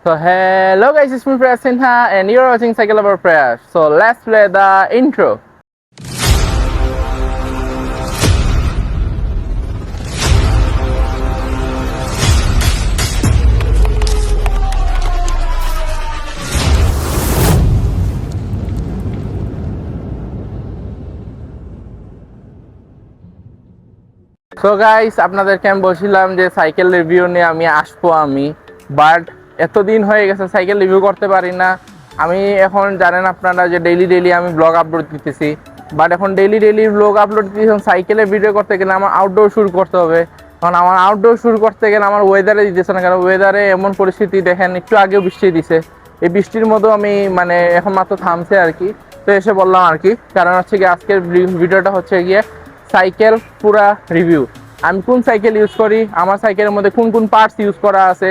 So hello guys, it's me Prayas Sinha and you're watching Cycle Lover Prayas. So let's play the intro. So guys, আপনাদেরকে আমি বলছিলাম যে cycle review নিয়ে আমি আসবো but এতদিন হয়ে গেছে সাইকেল রিভিউ করতে পারি না। আমি এখন জানেন আপনারা যে ডেইলি আমি ব্লগ আপলোড দিতেছি, বাট এখন ডেইলি ব্লগ আপলোড দিতেছি, সাইকেলের ভিডিও করতে গেলে আমার আউটডোর শুট করতে হবে। কারণ আমার আউটডোর শুট করতে গেলে আমার ওয়েদারে দিতেছে না, কারণ ওয়েদারে এমন পরিস্থিতি দেখেন, একটু আগেও বৃষ্টি দিছে। এই বৃষ্টির মধ্যেও আমি এখন মাত্র থামছে আর কি, তো এসে বললাম আর কি। কারণ হচ্ছে কি আজকের ভিডিওটা হচ্ছে গিয়ে সাইকেল পুরা রিভিউ। আমি কোন সাইকেল ইউজ করি, আমার সাইকেলের মধ্যে কোন কোন পার্টস ইউজ করা আছে,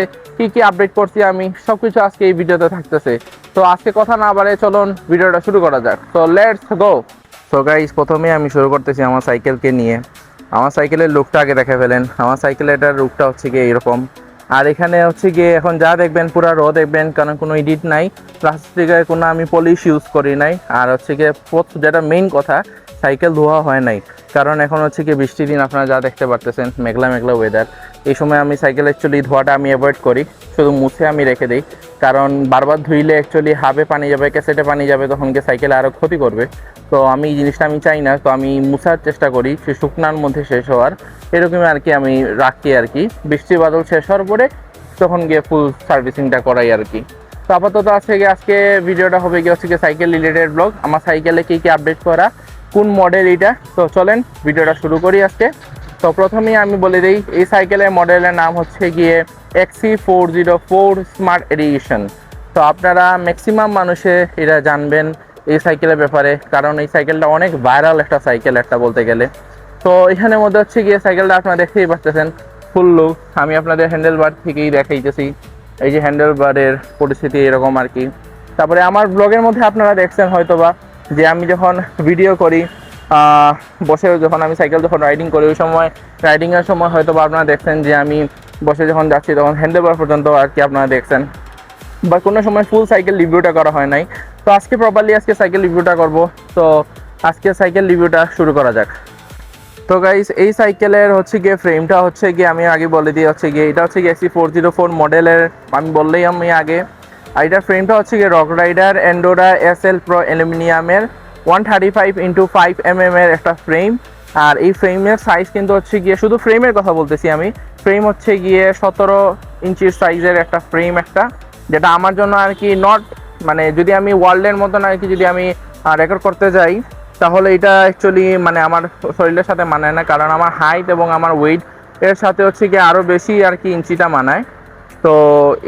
কি আপডেট করছি আমি, সবকিছু আজকে এই ভিডিওতে থাকতেছে। তো আজকে কথা না বাড়ে চলুন ভিডিওটা শুরু করা যাক। তো লেটস গো। সো গাইস, প্রথমে আমি শুরু করতেছি আমার সাইকেলকে নিয়ে। আমার সাইকেলের লুকটা আগে দেখে ফেলেন। আমার সাইকেলের লুকটা হচ্ছে গিয়ে এরকম। আর এখানে হচ্ছে গিয়ে এখন যা দেখবেন পুরা র দেখবেন, কারণ কোনো এডিট নাই, প্লাস্টিকের কোনো আমি পলিশ ইউজ করি নাই। আর হচ্ছে গিয়ে যেটা মেইন কথা, সাইকেল ধোয়া হয় নাই, কারণ এখন হচ্ছে কি বৃষ্টির দিন, আপনারা যা দেখতে পারতেছেন মেঘলা ওয়েদার। এই সময় আমি সাইকেল অ্যাকচুয়ালি ধোয়াটা আমি অ্যাভয়েড করি, শুধু মুছে আমি রেখে দিই। কারণ বারবার ধুইলে অ্যাকচুয়ালি হাবে পানি যাবে, ক্যাসেটে পানি যাবে, তখন গিয়ে সাইকেল আরও ক্ষতি করবে। তো আমি এই জিনিসটা আমি চাই না, তো আমি মুছার চেষ্টা করি সে শুকনার মধ্যে শেষ হওয়ার, এরকমই আর কি আমি রাখি আর কি। বৃষ্টি বাদল শেষ হওয়ার পরে তখন গিয়ে ফুল সার্ভিসিংটা করাই আর কি। তো আপাতত আজকে ভিডিওটা হবে গিয়ে হচ্ছে গিয়ে সাইকেল রিলেটেড ব্লগ, আমার সাইকেলে কী আপডেট করা, কোন মডেল এটা। তো চলেন ভিডিওটা শুরু করি আজকে। তো প্রথমেই আমি বলে দিই, এই সাইকেলের মডেলের নাম হচ্ছে গিয়ে XC404 স্মার্ট এডিশন। তো আপনারা ম্যাক্সিমাম মানুষে এটা জানবেন এই সাইকেলের ব্যাপারে, কারণ এই সাইকেলটা অনেক ভাইরাল একটা সাইকেল একটা বলতে গেলে। তো এখানের মধ্যে হচ্ছে গিয়ে সাইকেলটা আপনারা দেখতেই পাচ্ছেন ফুল লুক। আমি আপনাদের হ্যান্ডেল বার থেকেই দেখাইতেছি, এই যে হ্যান্ডেল বারের পরিস্থিতি এরকম আর কি। তারপরে আমার ব্লগের মধ্যে আপনারা দেখছেন হয়তোবা যে আমি যখন ভিডিও করি বসে, যখন আমি সাইকেল যখন রাইডিং করি, ওই সময় রাইডিংয়ের সময় হয়তো বা আপনারা দেখছেন যে আমি বসে যখন যাচ্ছি তখন হ্যান্ডেলবার পর্যন্ত আর কি আপনারা দেখছেন, বা কোনো সময় ফুল সাইকেল রিভিউটা করা হয় নাই। তো আজকে প্রপারলি সাইকেল রিভিউটা করব। তো আজকে সাইকেল রিভিউটা শুরু করা যাক। তো গাইস, এই সাইকেলের হচ্ছে গিয়ে ফ্রেমটা হচ্ছে গিয়ে আমি আগে বলে দিই, হচ্ছে গিয়ে এটা হচ্ছে গিয়ে XC404 মডেলের, আমি বললেই আমি আগে। আর এটার ফ্রেমটা হচ্ছে গিয়ে রক রাইডার এন্ডোরা SL Pro অ্যালুমিনিয়ামের 135x5 mm এর একটা ফ্রেম। আর এই ফ্রেমের সাইজ কিন্তু হচ্ছে গিয়ে, শুধু ফ্রেমের কথা বলতেছি আমি, ফ্রেম হচ্ছে গিয়ে 17 ইঞ্চির সাইজের একটা ফ্রেম একটা, যেটা আমার জন্য আর কি নট, যদি আমি ওয়ার্ল্ডের মতন আর কি যদি আমি রেকর্ড করতে যাই, তাহলে এটা অ্যাকচুয়ালি আমার শরীরের সাথে মানায় না, কারণ আমার হাইট এবং আমার ওয়েট এর সাথে হচ্ছে গিয়ে আরও বেশি আর কি ইঞ্চিটা মানায়। তো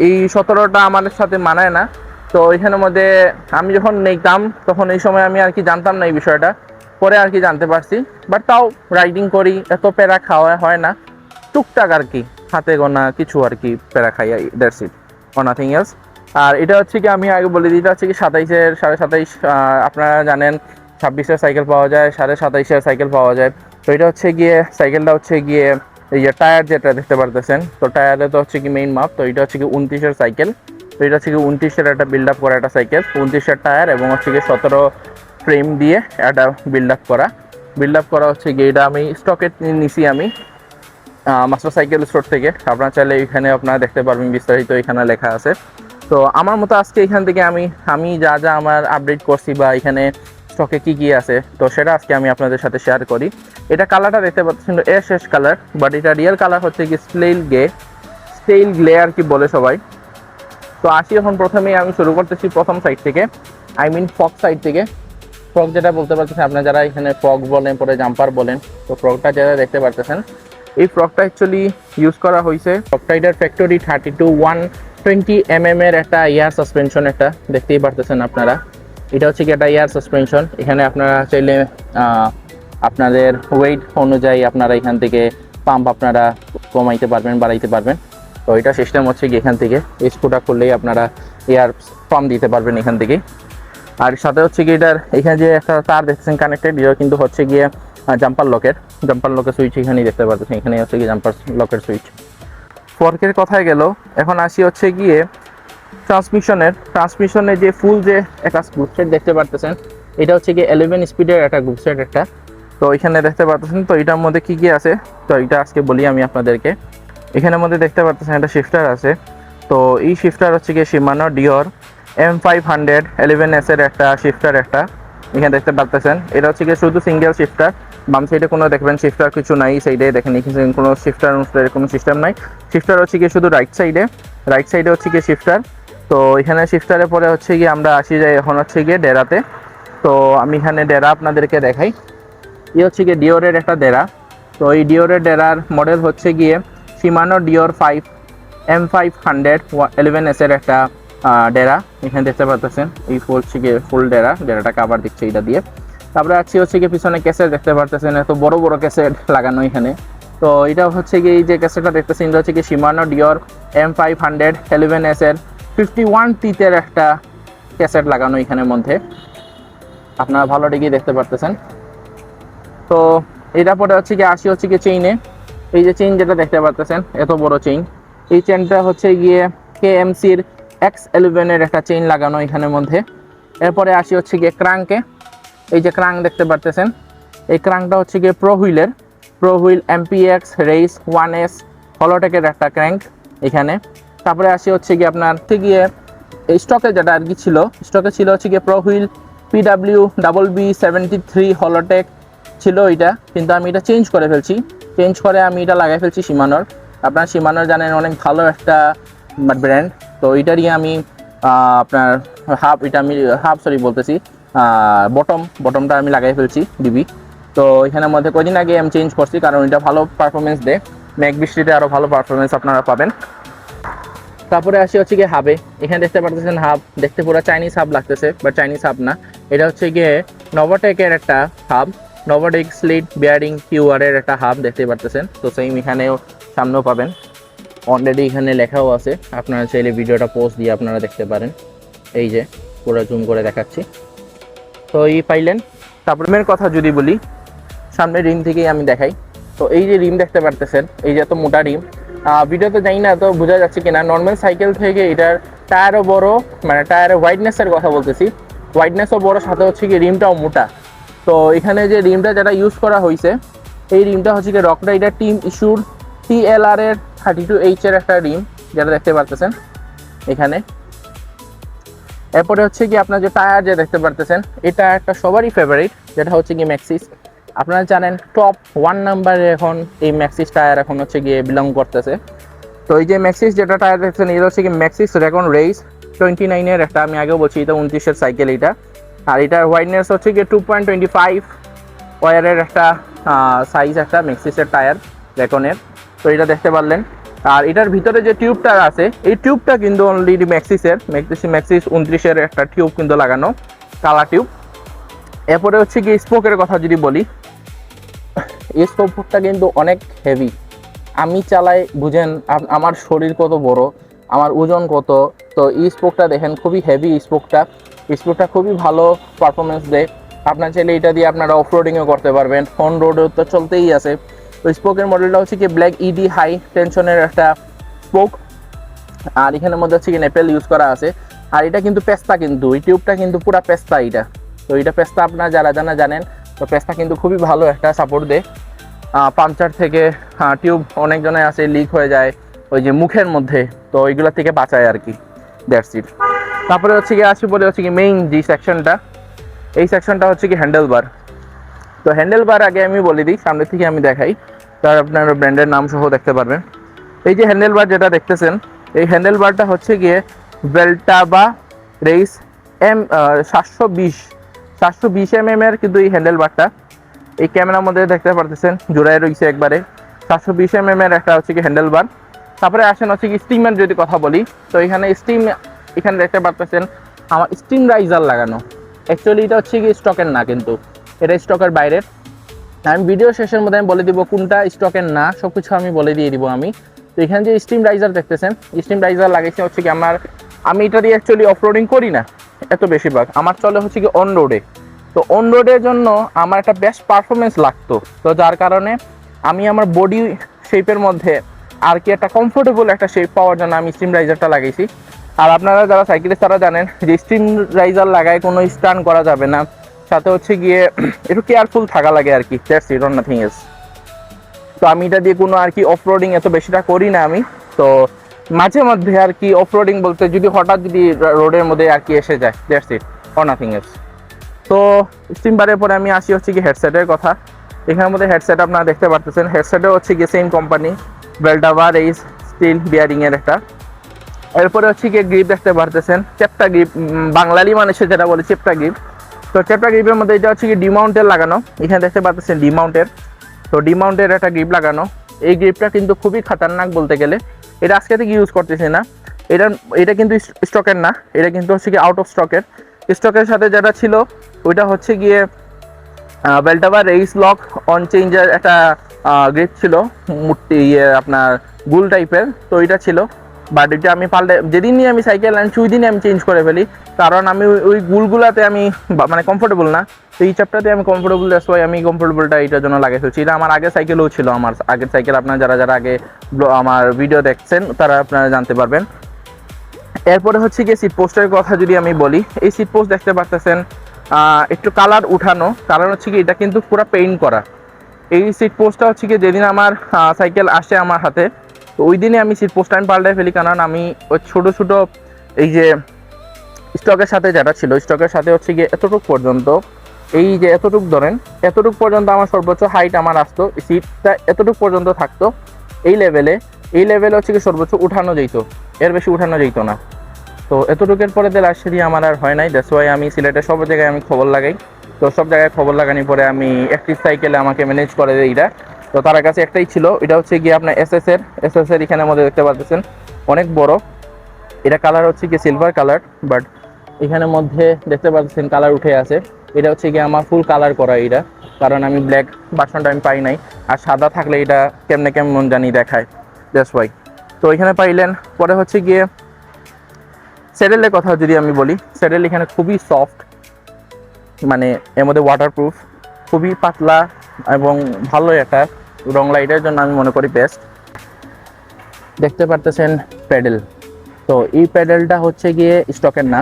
এই 17টা আমাদের সাথে মানায় না। তো এখানের মধ্যে আমি যখন নিতাম তখন এই সময় আমি আর কি জানতাম না এই বিষয়টা, পরে আর কি জানতে পারছি। বাট তাও রাইডিং করি, এত প্যারা খাওয়া হয় না, টুকটাক আর কি হাতে গোনা কিছু আর কি প্যারা খাই, that's it, or nothing else. আর এটা হচ্ছে কি আমি আগে বলে দিই, এটা হচ্ছে কি 27-এর 27.5, আপনারা জানেন 26-এর সাইকেল পাওয়া যায়, 27.5-এর সাইকেল পাওয়া যায়। তো এটা হচ্ছে গিয়ে সাইকেলটা হচ্ছে গিয়ে এই যে টায়ার যেটা দেখতে পারতেছেন, তো টায়ারে তো হচ্ছে কি মেইন মাপ। তো এটা হচ্ছে কি 29-এর সাইকেল। তো এটা হচ্ছে কি 29-এর একটা বিল্ড আপ করা একটা সাইকেল, 29-এর টায়ার এবং হচ্ছে কি 17 ফ্রেম দিয়ে একটা বিল্ড আপ করা হচ্ছে গিয়ে। এটা আমি স্টকে নিছি আমি মাস্টার সাইকেল স্টোর থেকে, আপনারা চাইলে এখানে আপনারা দেখতে পারবেন, বিস্তারিত এখানে লেখা আছে। তো আমার মতো আজকে এখান থেকে আমি যা আমার আপডেট করছি বা এখানে স্টকে কি আছে, তো সেটা আজকে আমি আপনাদের সাথে শেয়ার করি। এটা কালারটা দেখতে পাচ্ছেন শেষ কালার, বাট এটা রিয়েল কালার হচ্ছে কি স্টেইল গ্লে আর কি বলে সবাই। তো আসি এখন প্রথমেই আমি শুরু করতেছি প্রথম সাইড থেকে, ফগ সাইড থেকে। ফগ যেটা বলতে পারতেছেন আপনারা, যারা এখানে ফগ বলেন, পরে জাম্পার বলেন, তো ফগটা যেটা দেখতে পারতেছেন, এই ফগটা অ্যাকচুয়ালি ইউজ করা হয়েছে ফগটাইডার ফ্যাক্টরি 32-120 mm এর একটা এয়ার সাসপেনশন, একটা দেখতেই পারতেছেন আপনারা। এটা হচ্ছে কি একটা এয়ার সাসপেনশন। এখানে আপনারা চাইলে আপনাদের ওয়েট অনুযায়ী আপনারা এখান থেকে পাম্প আপনারা কমাইতে পারবেন, বাড়াইতে পারবেন। তো এটা সিস্টেম হচ্ছে কি এখান থেকে স্ক্রুটা খুললেই আপনারা এয়ার পাম্প দিতে পারবেন এখান থেকে। আর সাথে হচ্ছে কি এটার এখানে যে একটা তার দেখছেন কানেক্টেড, এটা কিন্তু হচ্ছে গিয়ে জাম্পার লকের সুইচ এখানেই দেখতে পাচ্ছেন, এখানে হচ্ছে কি জাম্পার লকের সুইচ। ফর্কের কথায় গেল, এখন আসি হচ্ছে গিয়ে ট্রান্সমিশনের যে ফুল যে একটা গ্রুপ সেট দেখতে পারতেছেন, এটা হচ্ছে কি 11 স্পিডের একটা গ্রুপ সেট একটা। তো এখানে দেখতে পারতেছেন, তো এটার মধ্যে কি কি আছে তো এটা আজকে বলি আমি আপনাদেরকে। এখানের মধ্যে দেখতে পারতেছেন একটা শিফটার আছে। তো এই শিফটার হচ্ছে কি শিমানো ডিওর M500 11S এর একটা শিফটার একটা, এখানে দেখতে পারতেছেন। এটা হচ্ছে কি শুধু সিঙ্গেল শিফটার, বাম সাইডে কোনো দেখবেন শিফটার কিছু নাই, সাইডে দেখেন এখানে কোনো শিফটার কোনো সিস্টেম নাই। শিফটার হচ্ছে কি শুধু রাইট সাইডে হচ্ছে কি শিফটার। তো এখানে শিফটারের পরে হচ্ছে গিয়ে আমরা আসি যাই এখন হচ্ছে গিয়ে ডেরাতে। তো আমি এখানে ডেরা আপনাদেরকে দেখাই। হচ্ছে গিয়ে ডিওরের একটা ডেরা। তো এই ডিওরের ডেরার মডেল হচ্ছে গিয়ে শিমানো ডিওর 5 M500 11S এর একটা ডেরা। এখানে দেখতে পাচ্ছেন এই ফুল ডেরাটা কাভার দিচ্ছে এটা দিয়ে। তারপরে হচ্ছে গিয়ে পিছনে ক্যাসেট দেখতে পারতেছেন, এত বড় বড় ক্যাসেট লাগানো এখানে। তো এটা হচ্ছে গিয়ে এই যে ক্যাসেটটা দেখতেছেন, এটা হচ্ছে গিয়ে শিমানো ডিওর M500 11S এর 51 টিতের একটা ক্যাসেট লাগানো এখানের মধ্যে, আপনারা ভালো দিকে দেখতে পারতেছেন। তো এটা পরে হচ্ছে গিয়ে চেইনে, এই যে চেইন যেটা দেখতে পারতেছেন এত বড় চেইন, এই চেইনটা হচ্ছে গিয়ে KMCর X11 এর একটা চেইন লাগানো এখানের মধ্যে। এরপরে হচ্ছে গিয়ে ক্রাঙ্কে, এই যে ক্রাঙ্ক দেখতে পারতেছেন, এই ক্রাঙ্কটা হচ্ছে গিয়ে pro wheel MPX race 1S হলোটেকের একটা ক্র্যাঙ্ক এখানে। তারপরে হচ্ছে গিয়ে আপনার গিয়ে স্টকে যেটা আর কি ছিল, হচ্ছে গিয়ে প্রো হুইল PWB73 হলোটেক ছিল এটা, কিন্তু আমি এটা চেঞ্জ করে আমি এটা লাগাই ফেলছি শিমানোর। আপনার শিমানোর জানেন অনেক ভালো একটা ব্র্যান্ড। তো এইটারই আমি আপনার বটমটা আমি লাগাই ফেলছি ডিবি। তো এখানের মধ্যে কদিন আগে আমি চেঞ্জ করছি, কারণ এটা ভালো পারফরমেন্স দেয়, মেঘ বৃষ্টিতে আরও ভালো পারফরমেন্স আপনারা পাবেন। তারপরে হচ্ছে গিয়ে হাবে, এখানে দেখতে পারতেছেন হাব, দেখতে পুরো চাইনিজ হাব লাগতেছে, বাট চাইনিজ হাব না, এটা হচ্ছে গিয়ে নভাটেকের একটা হাব, নভাটেক স্লিট বিয়ারিং QR এর একটা হাব দেখতে পারতেছেন। তো সেম এখানেও সামনেও পাবেন, অলরেডি এখানে লেখাও আছে, আপনারা চাইলে ভিডিওটা পোস্ট দিয়ে আপনারা দেখতে পারেন। এই যে পুরো জুম করে দেখাচ্ছি। তো এই পাইলেন। তারপরে মেন কথা যদি বলি, সামনে রিম থেকেই আমি দেখাই। তো এই যে রিম দেখতে পারতেছেন, এই যে এত মোটা রিম, ভিডিওতে যাই না তো বোঝা যাচ্ছে কিনা, নর্মাল সাইকেল থেকে এটার টায়ারও বড়, মানে টায়ারের ওয়াইডনেসের কথা বলতেছি, ওয়াইডনেসও বড়, সাথে হচ্ছে কি রিমটাও মোটা। তো এখানে যে রিমটা যেটা ইউজ করা হয়েছে, এই রিমটা হচ্ছে কি Rockrider team issued TLR এর 32H এর একটা রিম, যেটা দেখতে পারতেছেন এখানে। এরপরে হচ্ছে কি আপনার যে টায়ার যে দেখতে পারতেছেন, এই টায়ারটা সবারই ফেভারিট, যেটা হচ্ছে কি ম্যাক্সিস। আপনারা জানেন টপ 1 নাম্বারে এখন এই ম্যাক্সিস টায়ার এখন হচ্ছে গিয়ে বিলং করতেছে। তো এই যে ম্যাক্সিস যেটা টায়ার দেখছেন, এটা হচ্ছে কি ম্যাক্সিস রেকন রেস 29 এর একটা, আমি আগেও বলছি এটা 29 সাইকেল এটা। আর এটার ওয়াইডনেস হচ্ছে গিয়ে 2.25 ওয়ারের একটা সাইজ একটা ম্যাক্সিসের টায়ার রেকনের। তো এটা দেখতে পারলেন। আর এটার ভিতরে যে টিউবটা আছে, এই টিউবটা কিন্তু অলরেডি ম্যাক্সিস 29 এর একটা টিউব কিন্তু লাগানো, কালা টিউব। এরপরে হচ্ছে কি স্পোকের কথা যদি বলি, এই স্পোকটা কিন্তু অনেক হেভি। আমি চালাই, বুঝেন আমার শরীর কত বড়, আমার ওজন কত। তো এই স্পোকটা দেখেন খুবই হেভি, স্পোকটা খুবই ভালো পারফরমেন্স দেয়। আপনার চাইলে এটা দিয়ে আপনারা অফরোডিংও করতে পারবেন, অন রোডও তো চলতেই আছে। তো স্পোকের মডেলটা হচ্ছে কি ব্ল্যাক ED হাই টেনশনের একটা স্পোক, আর এখানের মধ্যে হচ্ছে কি নেপেল ইউজ করা আছে। আর এটা কিন্তু পেস্তা, কিন্তু এই টিউবটা কিন্তু পুরো পেস্তা এটা। তো এটা পেস্তা আপনারা যারা জানেন, তো পেস্তা কিন্তু খুবই ভালো একটা সাপোর্ট দেয়। পাংচার থেকে টিউব অনেকজনে আছে লিক হয়ে যায় ওই যে মুখের মধ্যে, তো ওইগুলো থেকে বাঁচায় আর কি, দ্যাটস ইট। তারপরে হচ্ছে কি হচ্ছে কি মেইন যে সেকশনটা, এই সেকশনটা হচ্ছে কি হ্যান্ডেল বার। তো হ্যান্ডেল বার আগে আমি বলে দিই, সামনে থেকে আমি দেখাই, তার আপনার ব্র্যান্ডের নাম সহ দেখতে পারবেন। এই যে হ্যান্ডেল বার যেটা দেখতেছেন, এই হ্যান্ডেল বারটা হচ্ছে গিয়ে বেলটাবা রেস 720 mm এর কিন্তু এই হ্যান্ডেল বারটা, এই ক্যামেরার মধ্যে দেখতে পারতেছেন জোড়ায় রয়েছে একবারে 720 mm এর একটা হচ্ছে কি হ্যান্ডেল বার। তারপরে আসেন হচ্ছে কি স্টিমের যদি কথা বলি, তো এখানে দেখতে পারতেছেন আমার স্টিম রাইজার লাগানো। অ্যাকচুয়ালি এটা হচ্ছে কি স্টকের না, কিন্তু এটা স্টকের বাইরের। আমি ভিডিও শেষের মধ্যে আমি বলে দিব কোনটা স্টকের না, সব কিছু আমি বলে দিয়ে দিব আমি। তো এখানে যে স্টিম রাইজার দেখতেছেন, স্টিম রাইজার লাগাইছে হচ্ছে কি আমি এটা দিয়ে অ্যাকচুয়ালি অফরোডিং করি না এত বেশিরভাগ, আমার চলে হচ্ছে কি অন রোডে। তো অন রোডের জন্য আমার একটা বেস্ট পারফরমেন্স লাগতো, তো যার কারণে আমি আমার বডি শেপের মধ্যে আর কি একটা কমফোর্টেবল একটা শেপ পাওয়ার জন্য আমি স্টিম রাইজারটা লাগাইছি। আর আপনারা যারা সাইকেলিস্ট তারা জানেন যে স্টিম রাইজার লাগায় কোনো স্টান করা যাবে না, সাথে হচ্ছে গিয়ে একটু কেয়ারফুল থাকা লাগে আর কি, that's it, on nothing else. তো আমি এটা দিয়ে কোনো আর কি অফরোডিং এত বেশিটা করি না আমি, তো মাঝে মধ্যে আর কি অফরোডিং বলতে যদি হঠাৎ যদি রোডের মধ্যে আর কি এসে যায়, that's it, on nothing else. তো স্টিম বারের পরে আমি আসি হচ্ছে কি হেডসেটের কথা। এখানের মধ্যে হেডসেট আপনারা দেখতে পারতেছেন, হেডসেটে হচ্ছে গিয়ে সেম কোম্পানি বেলডাভা রেইস স্টিল বিয়ারিংয়ের একটা। এরপরে হচ্ছে গিয়ে গ্রিপ দেখতে পারতেছেন, চেপটা গ্রিপ, বাঙালি মানুষের যেটা বলে চেপটা গ্রিপ। তো চেপটা গ্রিপের মধ্যে এটা হচ্ছে কি ডিমাউন্টের লাগানো, এখানে দেখতে পাচ্ছেন ডিমাউন্টের। তো ডিমাউন্টের একটা গ্রিপ লাগানো, এই গ্রিপটা কিন্তু খুবই খাতারনাক বলতে গেলে। এটা আজকে থেকে ইউজ করতেছি না, এটা কিন্তু স্টকের না, এটা কিন্তু হচ্ছে কি আউট অফ স্টকের। স্টকের সাথে যেটা ছিল ওইটা হচ্ছে গিয়ে বেলটাভা রেইস লক অন চেঞ্জের একটা গ্রিপ ছিল, মূর্তি আপনার গুল টাইপের, তো এটা ছিল। বাট এটা আমি পাল্টে যেদিন নিয়ে আমি সাইকেল আনছি ওই দিনই আমি চেঞ্জ করে ফেলি, কারণ আমি ওই গুলগুলাতে আমি মানে কমফোর্টেবল না। তো এই চ্যাপটাতে আমি কমফোর্টেবল, দ্যাটস ওয়াই আমি কমফোর্টেবলটা এটার জন্য লাগিয়ে ফেলছি। এটা আমার আগের সাইকেলও ছিল, আমার আগের সাইকেল আপনারা যারা যারা আগে আমার ভিডিও দেখছেন তারা আপনারা জানতে পারবেন। এরপরে হচ্ছে গিয়ে সিট পোস্টের কথা যদি আমি বলি, এই সিট পোস্ট দেখতে পাচ্ছেন একটু কালার উঠানো, কারণ হচ্ছে কি এটা কিন্তু পুরো পেইন্ট করা। এই সিট পোস্টটা হচ্ছে কি যেদিন আমার সাইকেল আসে আমার হাতে, তো ওই দিনে আমি সিট পোস্টটা আমি পাল্টাই ফেলি, কারণ আমি ওই ছোটো ছোটো এই যে স্টকের সাথে যেটা ছিল, স্টকের সাথে হচ্ছে গিয়ে এতটুকু পর্যন্ত, এই যে এতটুকু ধরেন এতটুকু পর্যন্ত আমার সর্বোচ্চ হাইট আমার আসতো, সিটটা এতটুকু পর্যন্ত থাকতো এই লেভেলে হচ্ছে কি সর্বোচ্চ উঠানো যেত, এর বেশি উঠানো যেত না। তো এতটুকুর পরে রাজশাহী আমার আর হয় নাই, দ্যাটস ওয়াই আমি সিলেটের সব জায়গায় আমি খবর লাগাই। তো সব জায়গায় খবর লাগানোর পরে আমি একটি সাইকেলে আমাকে ম্যানেজ করে দেয় এটা। তো তার কাছে একটাই ছিল, এটা হচ্ছে গিয়ে আপনার এসএসের এখানের মধ্যে দেখতে পাচ্ছেন অনেক বড়, এটা কালার হচ্ছে কি সিলভার কালার, বাট এখানের মধ্যে দেখতে পাচ্ছেন কালার উঠে আছে। এটা হচ্ছে গিয়ে আমার ফুল কালার করা এটা, কারণ আমি ব্ল্যাক ভার্সনটা আমি পাই নাই, আর সাদা থাকলে এটা কেমন জানি দেখায়, দ্যাটস ওয়াই। তো এখানে পাইলেন। পরে হচ্ছে গিয়ে স্যাডেলের কথা যদি আমি বলি, স্যাডেল এখানে খুবই সফট, মানে এর মধ্যে ওয়াটারপ্রুফ, খুবই পাতলা এবং ভালো একটা রং লাইটের জন্য আমি মনে করি বেস্ট। দেখতে পারতেছেন প্যাডেল, তো এই প্যাডেলটা হচ্ছে গিয়ে স্টকের না,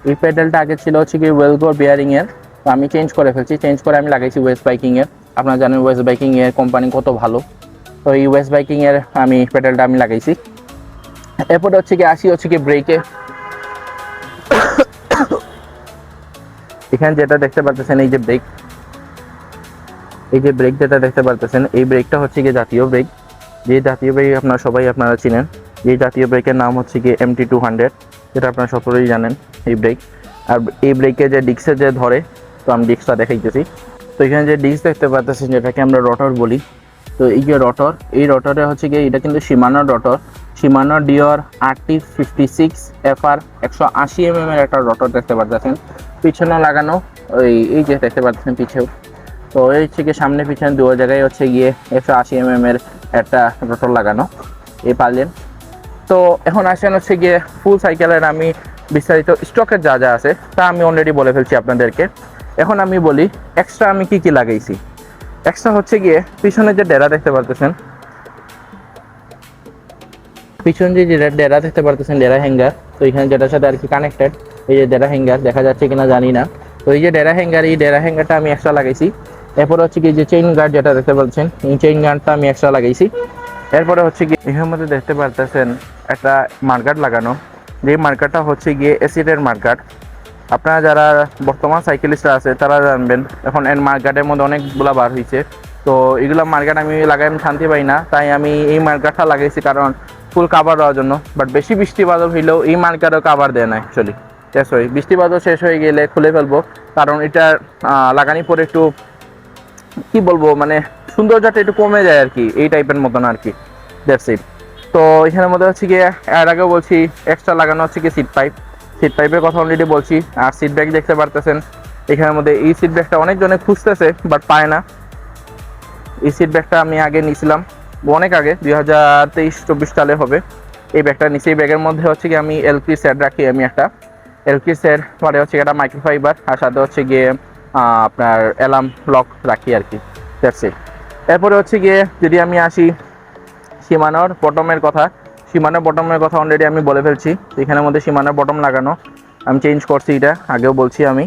এই প্যাডেলটা আগে ছিল হচ্ছে গিয়ে ওয়েলগোর বিয়ারিংয়ের, তো আমি চেঞ্জ করে ফেলছি, চেঞ্জ করে আমি লাগাইছি ওয়েস্ট বাইকিংয়ের। আপনারা জানেন ওয়েস্ট বাইকিংয়ের কোম্পানি কত ভালো, তো এই ওয়েস্ট বাইকিংয়ের আমি প্যাডেলটা আমি লাগাইছি। এরপরে হচ্ছে গিয়ে আসি হচ্ছে গিয়ে ব্রেকে। এখানে যেটা দেখতে পারতেছেন এই যে ব্রেক যেটা দেখতে পারতেছেন, এই ব্রেকটা হচ্ছে গিয়ে জাতীয় ব্রেক। যে জাতীয় ব্রেক আপনারা চিনেন, এই জাতীয় ব্রেকের নাম হচ্ছে গিয়ে MT200, যেটা আপনারা সকলেই জানেন এই ব্রেক। আর এই ব্রেকে যে ডিস্কের যে ধরে, তো আমি ডিস্কটা দেখাইতেছি। তো এখানে যে ডিস্ক দেখতে পাচ্ছেন যেটাকে আমরা রটার বলি, তো এই যে রটার, এই রটারে হচ্ছে গিয়ে এটা কিন্তু শিমানোর রটার, শিমানো ডিওর RT56 FR 180 mm এর একটা রটার দেখতে পাচ্ছেন। পিছনে লাগানো এই যে দেখতে পাচ্ছেন পিছেও, তো এই হচ্ছে গিয়ে সামনে পিছনে দু জায়গায় হচ্ছে গিয়ে 180 mm এর একটা রোটর লাগানো, এই পারলেন। তো এখন আসেন হচ্ছে গিয়ে ফুল সাইকেলের আমি বিস্তারিত স্টকের যা যা আছে তা আমি অলরেডি বলে ফেলছি আপনাদেরকে। এখন আমি বলি এক্সট্রা আমি কি লাগাইছি। এক্সট্রা হচ্ছে গিয়ে পিছনে যে ডেরা দেখতে পারতেছেন, পিছনে যে ডেরা দেখতে পারতেছেন, ডেরা হ্যাঙ্গার, তো এখানে যেটার সাথে আর কি কানেক্টেড, এই যে ডেরা হ্যাঙ্গার দেখা যাচ্ছে কিনা জানি না, তো এই যে ডেরা হ্যাঙ্গার, এই ডেরা হ্যাঙ্গারটা আমি এক্সট্রা লাগাইছি। এরপর হচ্ছে কি যে চেইন গার্ড যেটা দেখতে পাচ্ছেন, এই চেইন গার্ডটা আমি এক্সট্রা লাগাইছি। এরপরে হচ্ছে কি এর মধ্যে দেখতে পারতেছেন একটা মার্কার লাগানো, যে মার্কারটা হচ্ছে গিয়ে অ্যাসিডের মার্কার। আপনারা যারা বর্তমান সাইকেলিস্টরা আছে তারা জানবেন, এখন এর মার্কারের মধ্যে অনেকগুলো বার হয়েছে, তো এগুলো মার্কার আমি লাগাই আমি শান্তি পাই না, তাই আমি এই মার্কারটা লাগাইছি কারণ ফুল কাভার দেওয়ার জন্য। বাট বেশি বৃষ্টি বাদল হইলেও এই মার্কারও কাভার দেয় না অ্যাকচুয়ালি, শেষ হয় বৃষ্টি বাদল শেষ হয়ে গেলে খুলে ফেলবো, কারণ এটা লাগানি পরে একটু কি বলবো মানে সৌন্দর্যটা একটু কমে যায় আর কি, এই টাইপের মতন আর কি, দ্যাটস ইট। তো এখানের মধ্যে হচ্ছে গিয়ে এর আগেও বলছি এক্সট্রা লাগানো হচ্ছে গিয়ে সিট পাইপের কথা অলরেডি বলছি। আর সিট ব্যাগ দেখতে পারতেছেন এখানের মধ্যে, এই সিট ব্যাগটা অনেকজনে খুঁজতেছে বাট পায় না। এই সিট ব্যাগটা আমি আগে নিয়েছিলাম অনেক আগে, 2023-24 সালে হবে এই ব্যাগটা নিচে। এই ব্যাগের মধ্যে হচ্ছে গিয়ে আমি এলকি সেট রাখি, আমি একটা এলকি সেট মানে হচ্ছে একটা মাইক্রোফাইবার, আর সাথে হচ্ছে গিয়ে আপনার অ্যালার্ম লক রাখি আর কি, দ্যাটস ইট। এরপরে হচ্ছে গিয়ে যদি আমি আসি শিমানোর বটমের কথা, সীমানার বটমের কথা অলরেডি আমি বলে ফেলছি, এখানের মধ্যে সীমানার বটম লাগানো আমি চেঞ্জ করছি, এটা আগেও বলছি আমি।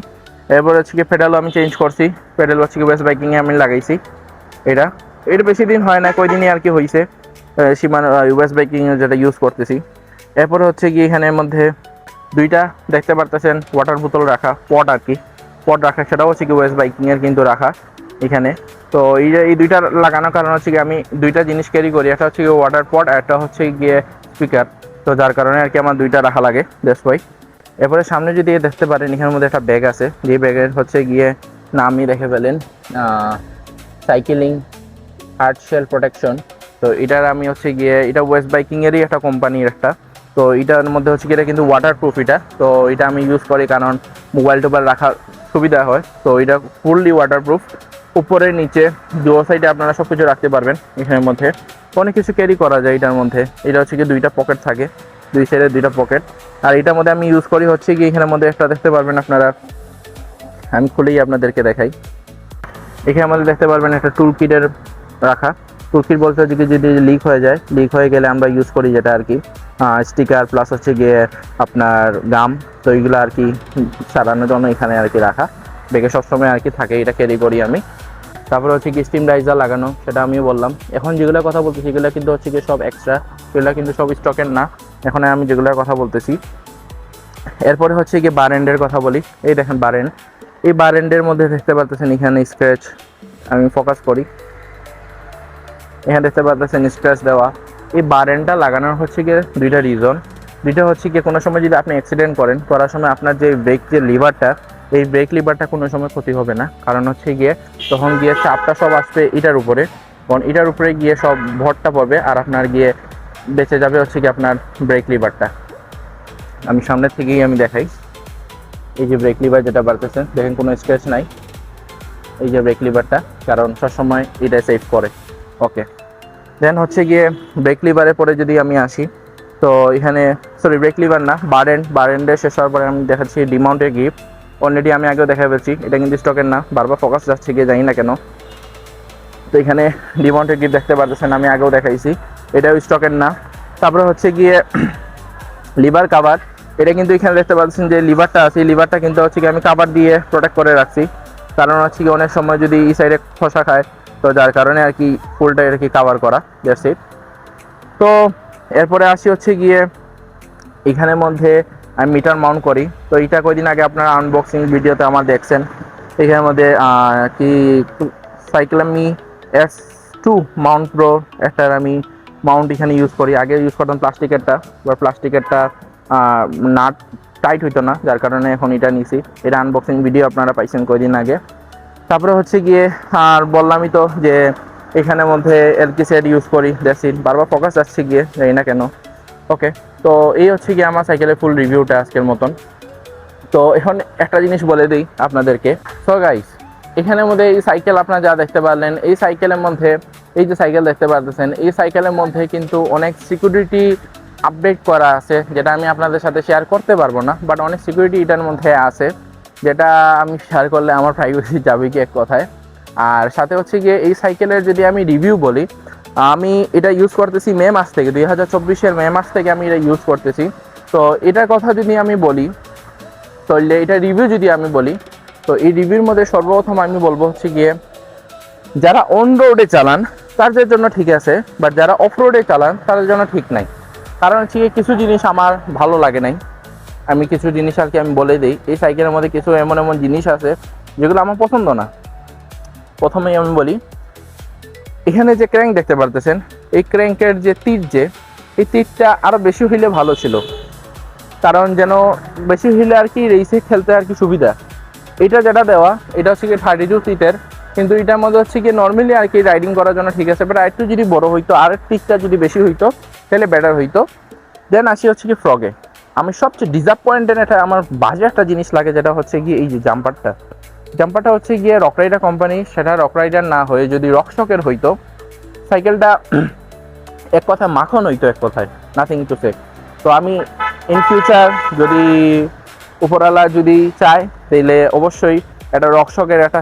এরপর হচ্ছে কি পেডালও আমি চেঞ্জ করছি, পেডাল হচ্ছে কি ওয়েস্ট বাইকিংয়ে আমি লাগাইছি। এটা এটা বেশি দিন হয় না, কয়দিনই আর কি হয়েছে সীমানা ওয়েস্ট বাইকিংয়ে যেটা ইউজ করতেছি। এরপরে হচ্ছে কি এখানের মধ্যে দুইটা দেখতে পারতেছেন ওয়াটার বোতল রাখা, পট আর কি, পট রাখা, সেটাও হচ্ছে কি ওয়েস্ট বাইকিংয়ের কিন্তু রাখা এখানে। তো এই দুইটা লাগানোর কারণ হচ্ছে কি আমি দুইটা জিনিস ক্যারি করি, একটা হচ্ছে গিয়ে ওয়াটার পট আর একটা হচ্ছে গিয়ে স্পিকার, তো যার কারণে আর কি আমার দুইটা রাখা লাগে, দ্যাটস ওয়াই। এরপরে সামনে যদি দেখতে পারেন এখানের মধ্যে একটা ব্যাগ আছে, যে ব্যাগের হচ্ছে গিয়ে নামই রেখে ফেলেন সাইকেলিং হার্ড শেল প্রোটেকশন। তো এটার আমি হচ্ছে গিয়ে এটা ওয়েস্ট বাইকিংয়েরই একটা কোম্পানির একটা, তো এটার মধ্যে হচ্ছে কি এটা কিন্তু ওয়াটার প্রুফ এটা, তো এটা আমি ইউজ করি কারণ মোবাইল টোবাইল রাখার সুবিধা হয়। তো এটা ফুললি ওয়াটার প্রুফ, উপরে নিচে দু সাইডে আপনারা সব কিছু রাখতে পারবেন। এখানের মধ্যে অনেক কিছু ক্যারি করা যায় এটার মধ্যে। এটা হচ্ছে কি দুইটা পকেট থাকে, দুই সাইডে দুইটা পকেট। আর এটার মধ্যে আমি ইউজ করি হচ্ছে কি এখানের মধ্যে একটা দেখতে পারবেন আপনারা, আমি খুলেই আপনাদেরকে দেখাই। এখানে আমাদের দেখতে পারবেন একটা টুল কিটের রাখা, টুল কিট বলতে হচ্ছে কি যদি লিক হয়ে যায়, লিক হয়ে গেলে আমরা ইউজ করি যেটা আর কি স্টিকার প্লাস হচ্ছে গিয়ে আপনার গাম, তো এইগুলো আর কি সারানোর জন্য এখানে আর কি রাখা, ব্যাগে সবসময় আর কি থাকে, এটা ক্যারি করি আমি। তারপরে হচ্ছে কি স্টিম রাইজার লাগানো, সেটা আমিও বললাম। এখন যেগুলো কথা বলতেছি সেগুলো কিন্তু হচ্ছে কি সব এক্সট্রা, সেগুলো কিন্তু সব স্টকের না, এখন আমি যেগুলোর কথা বলতেছি। এরপরে হচ্ছে কি বার এন্ডের কথা বলি। এই দেখেন বার এন্ড, এই বার এন্ডের মধ্যে দেখতে পাচ্ছেন এখানে স্ক্র্যাচ, আমি ফোকাস করি, এখানে দেখতে পাচ্ছেন স্ক্র্যাচ দেওয়া। এই বার এন্ডটা লাগানোর হচ্ছে গিয়ে দুইটা রিজন। দুইটা হচ্ছে গিয়ে কোনো সময় যদি আপনি অ্যাক্সিডেন্ট করার সময় আপনার যে ব্রেক যে লিভারটা, এই ব্রেক লিভারটা কোনো সময় ক্ষতি হবে না, কারণ হচ্ছে গিয়ে তখন গিয়ে চাপটা সব আসবে এটার উপরে, কারণ এটার উপরে গিয়ে সব ভরটা পড়বে আর আপনার গিয়ে বেঁচে যাবে হচ্ছে কি আপনার ব্রেক লিভারটা। আমি সামনের থেকেই আমি দেখাই, এই যে ব্রেক লিভার যেটা বাড়তেছেন দেখেন কোনো স্ক্র্যাচ নাই, এই যে ব্রেক লিভারটা, কারণ সবসময় এটা সেভ করে। ওকে, দেন হচ্ছে গিয়ে ব্রেক লিভারের পরে যদি আমি আসি, তো এখানে সরি ব্রেক লিভার না, বার এন্ডে শেষ হওয়ার পরে আমি দেখাচ্ছি ডিমাউন্টের গ্রিপ। অলরেডি আমি আগেও দেখা পেয়েছি, এটা কিন্তু স্টকের না, বারবার ফোকাস যাচ্ছে গিয়ে জানি না কেন। তো এখানে ডিমাউন্টের গ্রিপ দেখতে পাচ্ছেন, আমি আগেও দেখাইছি, এটাও স্টকের না। তারপরে হচ্ছে গিয়ে লিভার কাভার, এটা কিন্তু এখানে দেখতে পাচ্ছেন যে লিভারটা আছে, লিভারটা কিন্তু হচ্ছে কি আমি কাভার দিয়ে প্রোটেক্ট করে রাখছি, কারণ হচ্ছে কি অনেক সময় যদি এই সাইডে খসা খায়, তো যার কারণে আর কি ফুলটা আর কি কাভার করা, দ্যাটস ইট। তো এরপরে আসি হচ্ছে গিয়ে এখানের মধ্যে আমি মিটার মাউন্ট করি। তো এটা কয়দিন আগে আপনারা আনবক্সিং ভিডিওতে আমার দেখছেন, এখানের মধ্যে কি সাইক্লামি S2 মাউন্ট প্রো একটা আমি মাউন্ট এখানে ইউজ করি। আগে ইউজ করতাম প্লাস্টিকেরটা, বা প্লাস্টিকেরটা নাট টাইট হইতো না, যার কারণে এখন এটা নিছি। এটা আনবক্সিং ভিডিও আপনারা পাইছেন কয়দিন আগে। তারপরে হচ্ছে গিয়ে আর বললামই তো যে এখানের মধ্যে এলকি সেট ইউজ করি, দ্যাটস ইট। বারবার ফোকাস যাচ্ছে গিয়ে জানি না কেন। ওকে, তো এই হচ্ছে গিয়ে আমার সাইকেলের ফুল রিভিউটা আজকের মতন। তো এখন একটা জিনিস বলে দিই আপনাদেরকে। সো গাইস, এখানের মধ্যে এই সাইকেল আপনারা যা দেখতে পারলেন, এই সাইকেলের মধ্যে এই যে সাইকেল দেখতে পারতেছেন, এই সাইকেলের মধ্যে কিন্তু অনেক সিকিউরিটি আপডেট করা আছে, যেটা আমি আপনাদের সাথে শেয়ার করতে পারবো না, বাট অনেক সিকিউরিটি এটার মধ্যে আছে, যেটা আমি শেয়ার করলে আমার প্রাইভেসি যাবে কি এক কথায়। আর সাথে হচ্ছে গিয়ে এই সাইকেলের যদি আমি রিভিউ বলি, আমি এটা ইউজ করতেছি মে মাস থেকে, 2024-এর মে মাস থেকে আমি এটা ইউজ করতেছি। তো এটার কথা যদি আমি বলি, তাহলে এটা রিভিউ যদি আমি বলি, তো এই রিভিউর মধ্যে সর্বপ্রথম আমি বলবো হচ্ছে গিয়ে যারা অন রোডে চালান তাদের জন্য ঠিক আছে, বাট যারা অফ রোডে চালান তাদের জন্য ঠিক নাই। কারণ হচ্ছে কিছু জিনিস আমার ভালো লাগে নাই, আমি কিছু জিনিস আর কি আমি বলে দিই। এই সাইকেলের মধ্যে কিছু এমন এমন জিনিস আছে যেগুলো আমার পছন্দ না। প্রথমেই আমি বলি, এখানে যে ক্র্যাঙ্ক দেখতে পারতেছেন, এই ক্র্যাঙ্কের যে তীর, এই তীরটা আরও বেশি হইলে ভালো ছিল, কারণ যেন বেশি হইলে আর কি রেসে খেলতে আর কি সুবিধা। এটা যেটা দেওয়া, এটা হচ্ছে কি 32 ফিটের, কিন্তু এটার মধ্যে হচ্ছে কি নর্মালি আর কি রাইডিং করার জন্য ঠিক আছে, বাট আরেকটু যদি বড় হইতো, আর তীরটা যদি বেশি হইতো তাহলে বেটার হইতো। দেন আসি হচ্ছে কি ফ্রগে। আমি সবচেয়ে ডিসঅ্যাপয়েন্টেড এটা আমার বাজে একটা জিনিস লাগে, যেটা হচ্ছে গিয়ে এই যে জাম্পারটা হচ্ছে গিয়ে রক রাইডার কোম্পানি, সেটা রক রাইডার না হয়ে যদি রকস্টকের হইতো, সাইকেলটা এক কথা মাখন হইতো, এক কথায় নাথিং টু সে। তো আমি ইন ফিউচার যদি উপরওয়ালা যদি চায়, তাহলে অবশ্যই একটা রকস্টকের একটা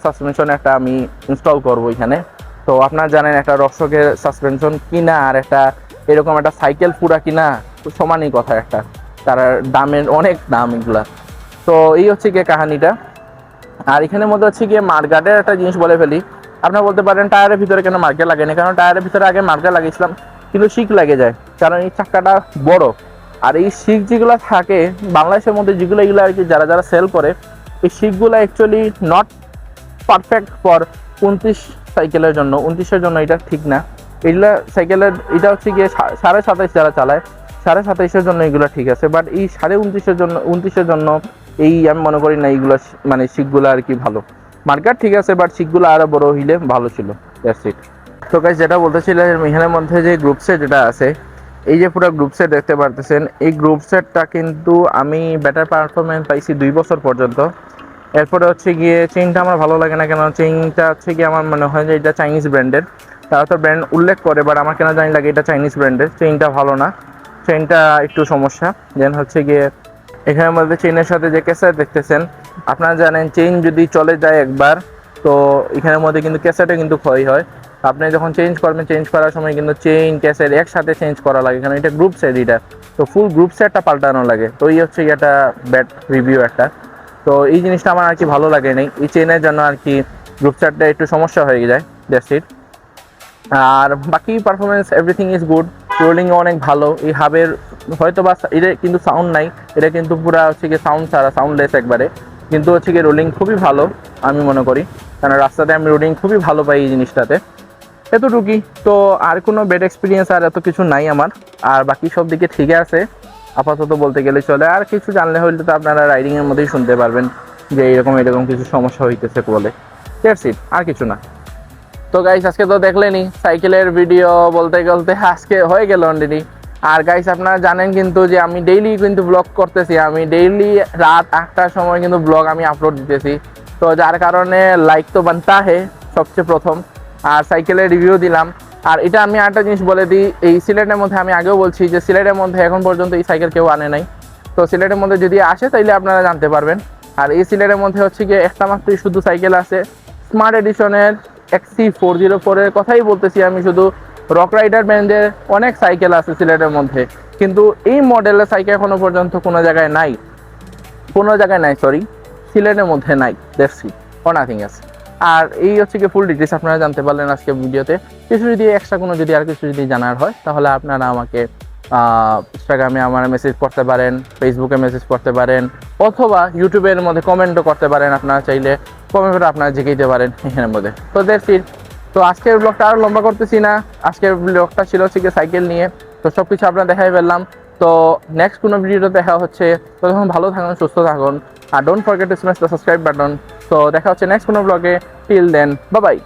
সাসপেনশন একটা আমি ইনস্টল করবো এখানে। তো আপনারা জানেন একটা রকস্টকের সাসপেনশন কিনা আর একটা এরকম একটা সাইকেল পুরা কিনা সমানই কথা একটা, তার দামের অনেক দাম এগুলা। তো এই হচ্ছে গিয়ে কাহিনীটা। আর এখানের মধ্যে হচ্ছে গিয়ে মার্গারের একটা জিনিস বলে ফেলি। আপনারা বলতে পারেন টায়ারের ভিতরে কেন মার্গার লাগে না, কারণ টায়ারের ভিতরে আগে মার্গার লাগিয়েছিলাম কিন্তু শিক লেগে যায়, কারণ এই চাক্কাটা বড়। আর এই শিক যেগুলো থাকে বাংলাদেশের মধ্যে যেগুলো এগুলো আর কি যারা যারা সেল করে, এই শিকগুলো অ্যাকচুয়ালি নট পারফেক্ট ফর 29 সাইকেলের জন্য, 29-এর জন্য এটা ঠিক না। এগুলা সাইকেলের এটা হচ্ছে গিয়ে 27.5 যারা চালায় 27.5-এর জন্য এগুলো ঠিক আছে, বাট এই 29.5-এর জন্য 29-এর জন্য এই আমি মনে করি না এইগুলো মানে শিকগুলো আর কি ভালো। মার্কার ঠিক আছে, বাট শিকগুলো আরো বড় হইলে ভালো ছিল। That's it. তো গাইস যেটা বলতেছিলাম এখানের মধ্যে যে গ্রুপ সেট যেটা আছে, এই যে পুরো গ্রুপ সেট দেখতে পারতেছেন, এই গ্রুপ সেটটা কিন্তু আমি বেটার পারফরমেন্স পাইছি 2 বছর পর্যন্ত। এরপরে হচ্ছে গিয়ে চেইনটা আমার ভালো লাগে না, কেন চেইনটা হচ্ছে গিয়ে আমার মনে হয় যে এটা চাইনিজ ব্র্যান্ডের। তারা তো ব্র্যান্ড উল্লেখ করে, বাট আমার কেন জানি লাগে এটা চাইনিজ ব্র্যান্ডের। চেইনটা ভালো না, চেইনটা একটু সমস্যা। দেন হচ্ছে গিয়ে এখানের মধ্যে চেইনের সাথে যে ক্যাসেট দেখতেছেন, আপনারা জানেন চেইন যদি চলে যায় একবার, তো এখানের মধ্যে কিন্তু ক্যাসেটে কিন্তু ক্ষয় হয়। আপনি যখন চেঞ্জ করবেন, চেঞ্জ করার সময় কিন্তু চেইন ক্যাসেট একসাথে চেঞ্জ করা লাগে, কারণ এটা গ্রুপ সেট, এটা তো ফুল গ্রুপ সেটটা পাল্টানো লাগে। তো এই হচ্ছে এটা ব্যাড রিভিউ একটা। তো এই জিনিসটা আমার আর কি ভালো লাগে নাই, এই চেনের জন্য আর কি গ্রুপ সেটটা একটু সমস্যা হয়ে যায়। That's it. আর বাকি performance everything is good, rolling অনেক ভালো। এই হাবের হয়তো বা এটা কিন্তু সাউন্ড নাই, এটা কিন্তু পুরা হচ্ছে গিয়ে সাউন্ড ছাড়া, সাউন্ডলেস একবারে, কিন্তু হচ্ছে গিয়ে রোলিং খুবই ভালো আমি মনে করি, কারণ রাস্তাতে আমি রোলিং খুবই ভালো পাই এই জিনিসটাতে। এতটুকুই। তো আর কোনো ব্যাড এক্সপিরিয়েন্স আর এত কিছু নাই আমার। আর বাকি সব দিকে ঠিক আছে আপাতত বলতে গেলে চলে। আর কিছু জানলে হইলে তো আপনারা রাইডিংয়ের মধ্যেই শুনতে পারবেন যে এরকম এরকম কিছু সমস্যা হইতেছে বলে। দ্যাটস ইট, আর কিছু না। তো গাইস আজকে তো দেখলেনি সাইকেলের ভিডিও বলতে বলতে আজকে হয়ে গেল অলরেডি। আর গাইস আপনারা জানেন কিন্তু যে আমি ডেইলি কিন্তু ব্লগ করতেছি, আমি ডেইলি রাত 8টার সময় কিন্তু ব্লগ আমি আপলোড দিতেছি। তো যার কারণে লাইক তো বানতা হে সবচেয়ে প্রথম। আর সাইকেলের রিভিউ দিলাম। আর এটা আমি আরেকটা জিনিস বলে দিই, এই সিলেটের মধ্যে আমি আগেও বলছি যে সিলেটের মধ্যে এখন পর্যন্ত এই সাইকেল কেউ আনে নাই। তো সিলেটের মধ্যে যদি আসে তাইলে আপনারা জানতে পারবেন। আর এই সিলেটের মধ্যে হচ্ছে গিয়ে একটা মাত্রই শুধু সাইকেল আছে, স্মার্ট এডিশনের XC404 এর কথাই বলতেছি আমি শুধু। রক রাইডার ব্র্যান্ডের অনেক সাইকেল আছে সিলেটের মধ্যে, কিন্তু এই মডেলের সাইকেল এখনো পর্যন্ত কোনো জায়গায় নাই, সরি, সিলেটের মধ্যে নাই। That's it, or nothing else. আর এই হচ্ছে কি ফুল ডিটেলস আপনারা জানতে পারলেন আজকে ভিডিওতে। কিছু যদি এক্সট্রা কোনো যদি আর কিছু যদি জানার হয় তাহলে আপনারা আমাকে ইনস্টাগ্রামে আমার মেসেজ করতে পারেন, ফেসবুকে মেসেজ করতে পারেন, অথবা ইউটিউবের মধ্যে কমেন্টও করতে পারেন। আপনারা চাইলে কমেন্ট করে আপনারা জিজ্ঞাসা পারেন এখানের মধ্যে। তো দ্যাটস ইট। তো আজকের ব্লগটা আর লম্বা করতেছি না, আজকের ব্লগটা ছিল হচ্ছে কি সাইকেল নিয়ে। তো সব কিছু আপনারা দেখাই ফেললাম। তো নেক্সট কোনো ভিডিওতে দেখা হচ্ছে, তো তখন ভালো থাকুন, সুস্থ থাকুন, আর don't forget to smash the subscribe button. তো দেখা হচ্ছে নেক্সট কোনো ব্লগে। Till then, bye by.